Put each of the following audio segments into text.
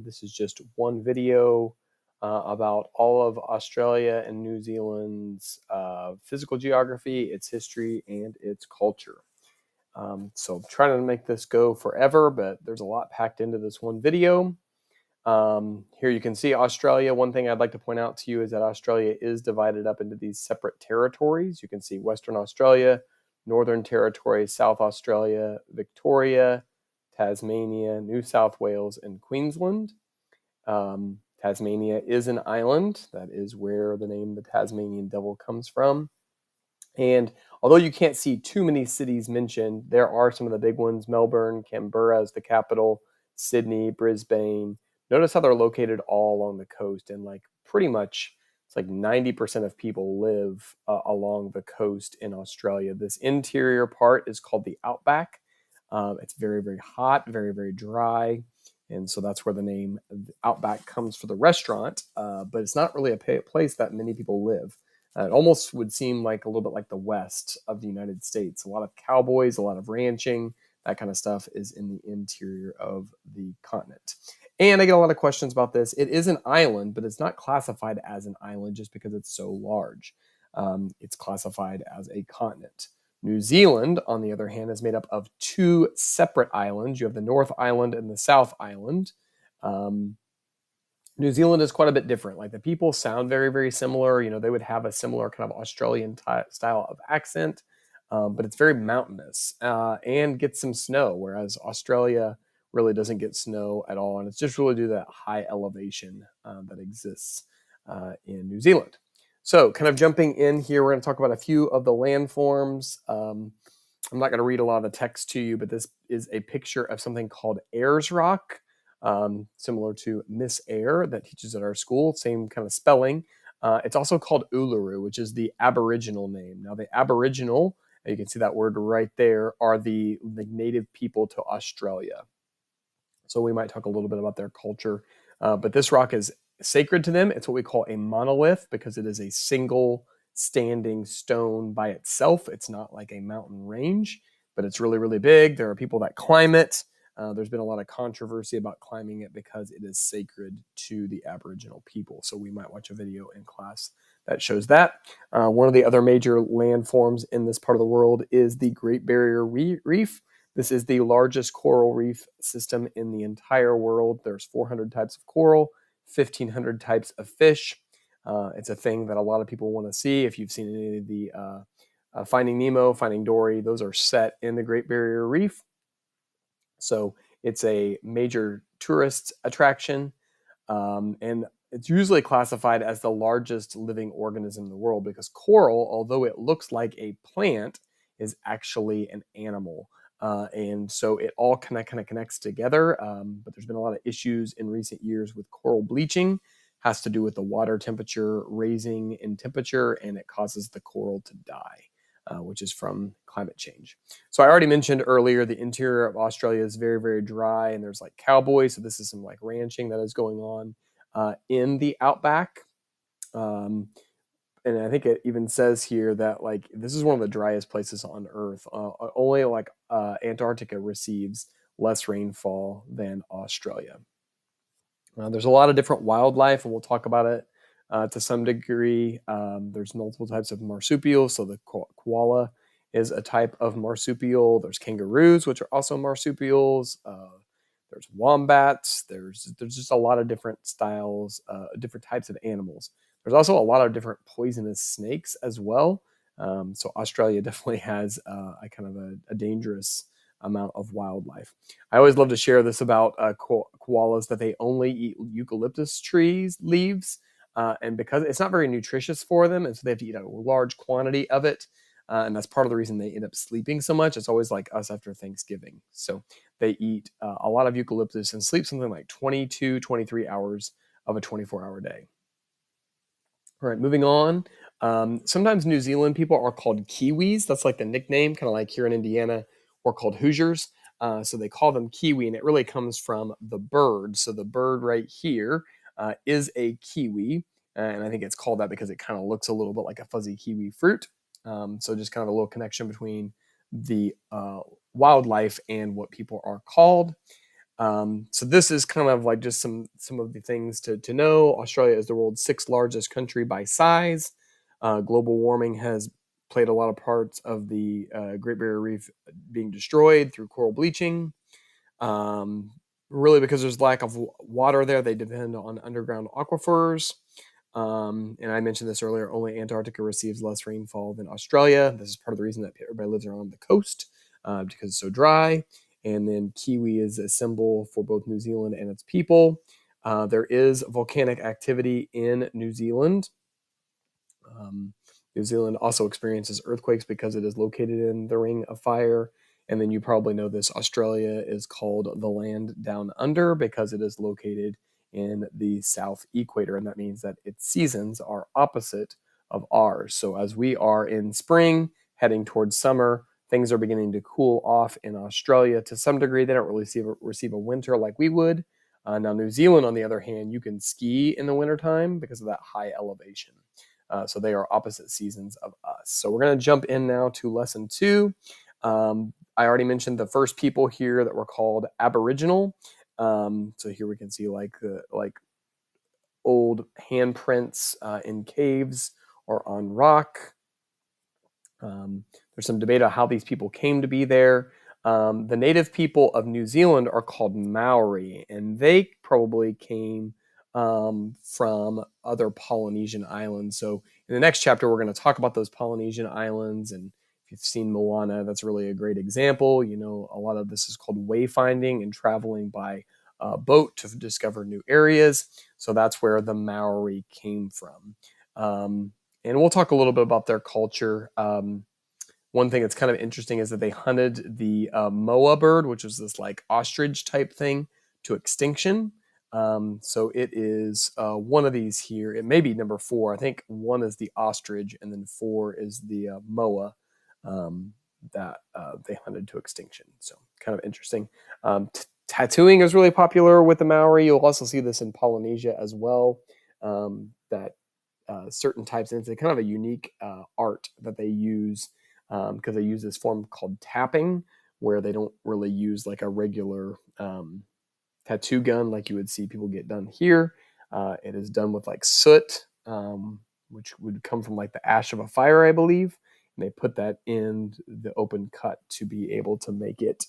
This is just one video about all of Australia and New Zealand's physical geography, its history, and its culture. So I'm trying to make this go forever, but there's a lot packed into this one video. Here you can see Australia. One thing I'd like to point out to you is that Australia is divided up into these separate territories. You can see Western Australia, Northern Territory, South Australia, Victoria, Tasmania, New South Wales, and Queensland. Tasmania is an island. That is where the name the Tasmanian Devil comes from. And although you can't see too many cities mentioned, there are some of the big ones: Melbourne, Canberra is the capital, Sydney, Brisbane. Notice how they're located all along the coast, and like pretty much it's like 90% of people live along the coast in Australia. This interior part is called the outback. It's very, very hot, very, very dry. And so that's where the name Outback comes for the restaurant, but it's not really a place that many people live. It almost would seem like a little bit like the west of the United States. A lot of cowboys, a lot of ranching, that kind of stuff is in the interior of the continent. And I get a lot of questions about this. It is an island, but it's not classified as an island just because it's so large. It's classified as a continent. New Zealand, on the other hand, is made up of two separate islands. You have the North Island and the South Island. New Zealand is quite a bit different. Like the people sound very, very similar. You know, they would have a similar kind of Australian style of accent, but it's very mountainous and gets some snow, whereas Australia really doesn't get snow at all. And it's just really due to that high elevation that exists in New Zealand. So kind of jumping in here, we're going to talk about a few of the landforms. I'm not going to read a lot of the text to you, but this is a picture of something called Ayers Rock. Similar to Miss Eyre that teaches at our school, same kind of spelling. It's also called Uluru, which is the Aboriginal name. Now, the Aboriginal, you can see that word right there, are the native people to Australia. So we might talk a little bit about their culture, but this rock is sacred to them. It's what we call a monolith because it is a single standing stone by itself. It's not like a mountain range, but it's really, really big. There are people that climb it. There's been a lot of controversy about climbing it because it is sacred to the Aboriginal people. So we might watch a video in class that shows that. One of the other major landforms in this part of the world is the Great Barrier Reef. This is the largest coral reef system in the entire world. There's 400 types of coral, 1,500 types of fish. It's a thing that a lot of people want to see. If you've seen any of the Finding Nemo, Finding Dory, those are set in the Great Barrier Reef. So it's a major tourist attraction, and it's usually classified as the largest living organism in the world because coral, although it looks like a plant, is actually an animal. And so it all kind of connects together, but there's been a lot of issues in recent years with coral bleaching. Has to do with the water temperature raising in temperature, and it causes the coral to die. Which is from climate change. So I already mentioned earlier, the interior of Australia is very, very dry, and there's like cowboys. So this is some like ranching that is going on in the outback. And I think it even says here that like this is one of the driest places on Earth. Only like Antarctica receives less rainfall than Australia. There's a lot of different wildlife, and we'll talk about it to some degree. There's multiple types of marsupials. So the koala is a type of marsupial. There's kangaroos, which are also marsupials. There's wombats. There's just a lot of different styles, different types of animals. There's also a lot of different poisonous snakes as well. So Australia definitely has a kind of a dangerous amount of wildlife. I always love to share this about koalas, that they only eat eucalyptus trees leaves. And because it's not very nutritious for them, and so they have to eat a large quantity of it. And that's part of the reason they end up sleeping so much. It's always like us after Thanksgiving. So they eat a lot of eucalyptus and sleep something like 22, 23 hours of a 24-hour day. All right, moving on. Sometimes New Zealand people are called Kiwis. That's like the nickname, kind of like here in Indiana, we're called Hoosiers. So they call them Kiwi, and it really comes from the bird. So the bird right here is a kiwi, and I think it's called that because it kind of looks a little bit like a fuzzy kiwi fruit. So just kind of a little connection between the wildlife and what people are called. So this is kind of like just some of the things to know. Australia is the world's sixth largest country by size. Global warming has played a lot of parts of the Great Barrier Reef being destroyed through coral bleaching. Um, Really, because there's lack of water there, they depend on underground aquifers. And I mentioned this earlier, only Antarctica receives less rainfall than Australia. This is part of the reason that everybody lives around the coast because it's so dry. And then kiwi is a symbol for both New Zealand and its people. There is volcanic activity in New Zealand. Um, New Zealand also experiences earthquakes because it is located in the Ring of Fire. And then you probably know this, Australia is called the land down under because it is located in the south equator. And that means that its seasons are opposite of ours. So as we are in spring, heading towards summer, things are beginning to cool off in Australia to some degree. They don't really receive a winter like we would. Now, New Zealand, on the other hand, you can ski in the wintertime because of that high elevation. So they are opposite seasons of us. So we're going to jump in now to lesson 2. I already mentioned the first people here that were called Aboriginal. So here we can see like old handprints in caves or on rock. There's some debate on how these people came to be there. The native people of New Zealand are called Maori, and they probably came from other Polynesian islands. So in the next chapter, we're going to talk about those Polynesian islands. And if you've seen Moana, that's really a great example. You know, a lot of this is called wayfinding and traveling by boat to discover new areas. So that's where the Maori came from. And we'll talk a little bit about their culture. One thing that's kind of interesting is that they hunted the moa bird, which is this like ostrich type thing, to extinction. So it is one of these here. It may be number 4. I think 1 is the ostrich, and then 4 is the moa that they hunted to extinction. So kind of interesting. Tattooing is really popular with the Maori. You'll also see this in Polynesia as well. That certain types, and it's kind of a unique art that they use because they use this form called tapping, where they don't really use like a regular tattoo gun like you would see people get done here. It is done with like soot, which would come from like the ash of a fire, I believe. And they put that in the open cut to be able to make it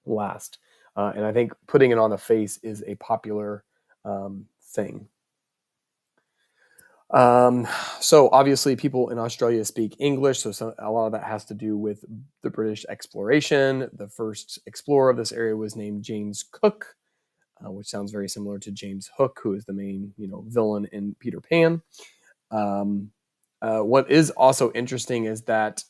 last. And I think putting it on the face is a popular thing. So obviously people in Australia speak English, so a lot of that has to do with the British exploration. The first explorer of this area was named James Cook, which sounds very similar to James Hook, who is the main, villain in Peter Pan. What is also interesting is that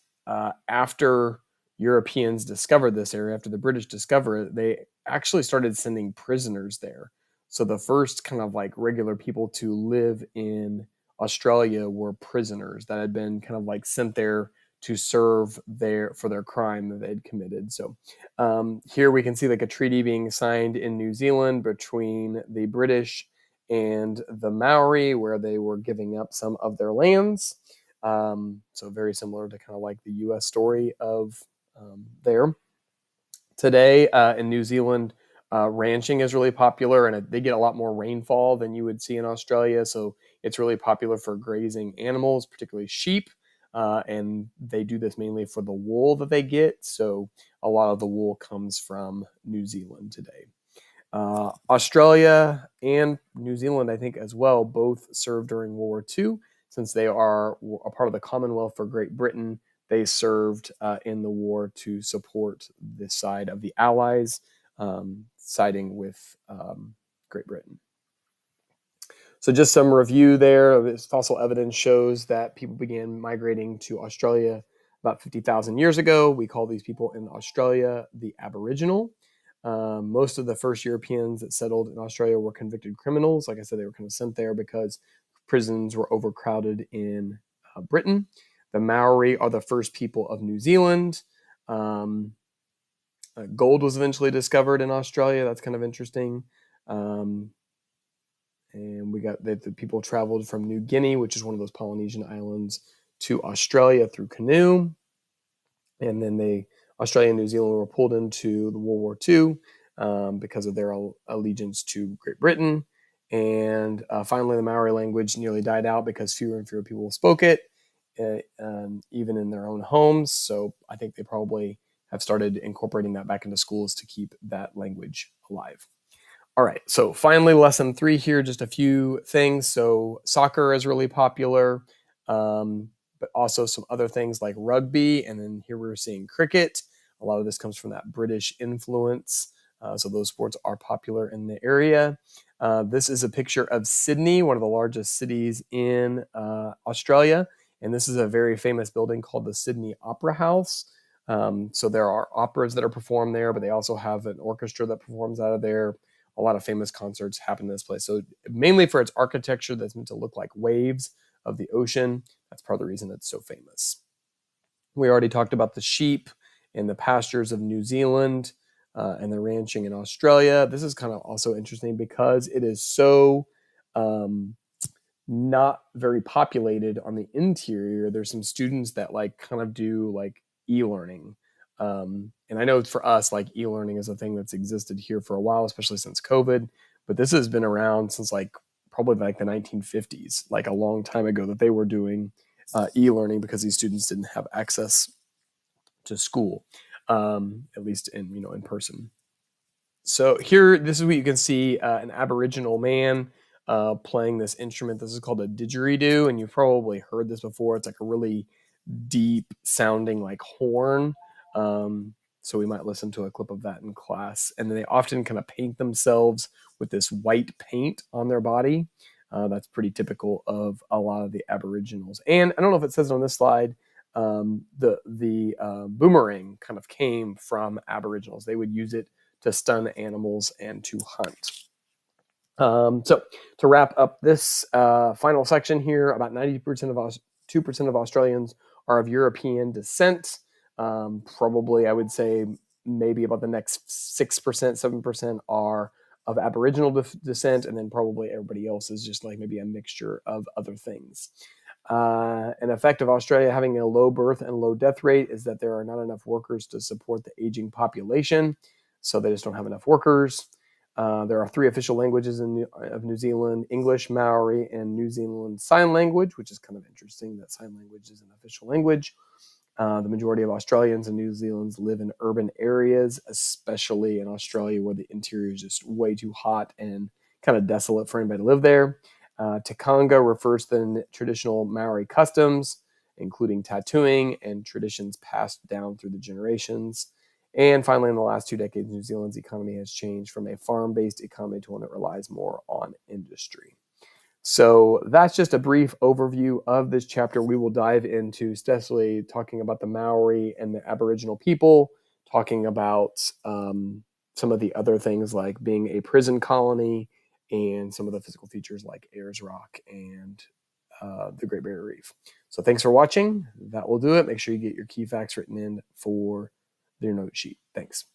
after Europeans discovered this area, after the British discovered it, they actually started sending prisoners there. So the first kind of like regular people to live in Australia were prisoners that had been kind of like sent there to serve for their crime that they'd committed. So here we can see like a treaty being signed in New Zealand between the British and the Maori, where they were giving up some of their lands. So very similar to kind of like the U.S. story of there. Today in New Zealand, ranching is really popular, and they get a lot more rainfall than you would see in Australia. So it's really popular for grazing animals, particularly sheep. And they do this mainly for the wool that they get. So a lot of the wool comes from New Zealand today. Australia and New Zealand, I think, as well, both served during World War II. Since they are a part of the Commonwealth for Great Britain, they served in the war to support the side of the Allies, siding with Great Britain. So just some review there. This fossil evidence shows that people began migrating to Australia about 50,000 years ago. We call these people in Australia the Aboriginal. Most of the first Europeans that settled in Australia were convicted criminals. Like I said, they were kind of sent there because prisons were overcrowded in Britain. The Maori are the first people of New Zealand. Gold was eventually discovered in Australia. That's kind of interesting. And we got that the people traveled from New Guinea, which is one of those Polynesian islands, to Australia through canoe. And then Australia and New Zealand were pulled into the World War II. because of their allegiance to Great Britain. And finally, the Maori language nearly died out because fewer and fewer people spoke it, even in their own homes. So I think they probably have started incorporating that back into schools to keep that language alive. All right, so finally, lesson 3 here, just a few things. So soccer is really popular, but also some other things like rugby. And then here we're seeing cricket. A lot of this comes from that British influence. So those sports are popular in the area. This is a picture of Sydney, one of the largest cities in Australia. And this is a very famous building called the Sydney Opera House. So there are operas that are performed there, but they also have an orchestra that performs out of there. A lot of famous concerts happen in this place. So mainly for its architecture that's meant to look like waves of the ocean. That's part of the reason it's so famous. We already talked about the sheep and the pastures of New Zealand and the ranching in Australia. This is kind of also interesting because it is so not very populated on the interior. There's some students that like kind of do like e-learning. And I know for us, like e-learning is a thing that's existed here for a while, especially since COVID. But this has been around since like probably like the 1950s, like a long time ago that they were doing e-learning because these students didn't have access to school, at least in person. So here, this is what you can see an Aboriginal man playing this instrument. This is called a didgeridoo, and you've probably heard this before. It's like a really deep sounding like horn. So we might listen to a clip of that in class. And then they often kind of paint themselves with this white paint on their body. That's pretty typical of a lot of the Aboriginals. And I don't know if it says it on this slide, the boomerang kind of came from Aboriginals. They would use it to stun animals and to hunt. So to wrap up this final section here, about 2% of Australians are of European descent. Probably, I would say maybe about the next 6%, 7% are of Aboriginal descent, and then probably everybody else is just like maybe a mixture of other things. An effect of Australia having a low birth and low death rate is that there are not enough workers to support the aging population, so they just don't have enough workers. There are 3 official languages of New Zealand: English, Maori, and New Zealand Sign Language, which is kind of interesting that sign language is an official language. The majority of Australians and New Zealanders live in urban areas, especially in Australia where the interior is just way too hot and kind of desolate for anybody to live there. Tikanga refers to the traditional Maori customs, including tattooing and traditions passed down through the generations. And finally, in the last 2 decades, New Zealand's economy has changed from a farm-based economy to one that relies more on industry. So that's just a brief overview of this chapter. We will dive into especially talking about the Maori and the Aboriginal people, talking about some of the other things like being a prison colony and some of the physical features like Ayers Rock and the Great Barrier Reef. So thanks for watching. That will do it. Make sure you get your key facts written in for your note sheet. Thanks.